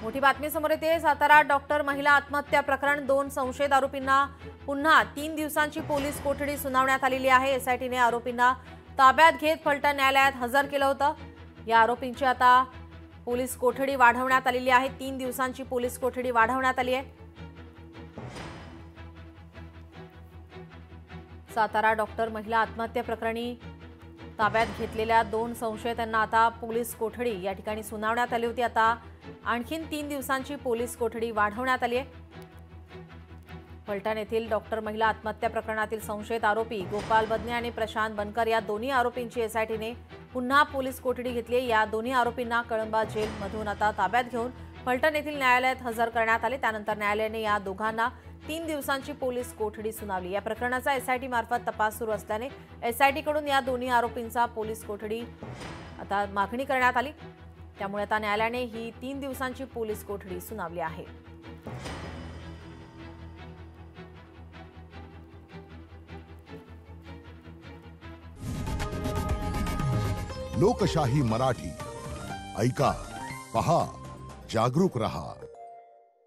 मोठी बातमी समोर येते। सातारा डॉक्टर महिला आत्महत्या प्रकरण 2 संशयित आरोपींना पुन्हा 3 दिवसांची पोलीस कोठडी सुनावण्यात आलेली आहे। एसआयटीने आरोपींना ताब्यात घेत फलटण न्यायालयात हजर केलं होतं। या आरोपींची आता पोलीस कोठडी वाढवण्यात आलेली आहे। 3 दिवसांची पोलीस कोठडी वाढवण्यात आली आहे। सातारा डॉक्टर महिला आत्महत्या प्रकरणी ताब्यात घेतलेल्या 2 संशयितांना आता पोलीस कोठडी या ठिकाणी सुनावण्यात आली होती। आता आणखीन 3 दिवसांची पोलीस कोठडी वाढवण्यात आली आहे। फलटण येथील डॉक्टर महिला आत्महत्या प्रकरणातील संशयित आरोपी गोपाल बदने आणि प्रशांत बनकर या दोन्ही आरोपींची एसआयटीने पुन्हा पोलीस कोठडी घेतली आहे। या दोन्ही आरोपींना कळंबा जेलमधून आता ताब्यात घेऊन फलटण येथील न्यायालयात हजर करण्यात आले। त्यानंतर न्यायालयाने या दोघांना 3 दिवसांची पोलीस कोठडी सुनावली। या प्रकरणाचा एसआयटी मार्फत तपास सुरू असल्याने एसआयटीकडून या दोन्ही आरोपींचा पोलीस कोठडी आता मागणी करण्यात आली। त्यामुळे आता न्यायालयाने ही 3 दिवसांची पोलीस कोठडी सुनावली आहे। लोकशाही मराठी ऐका, पहा, जागरूक रहा।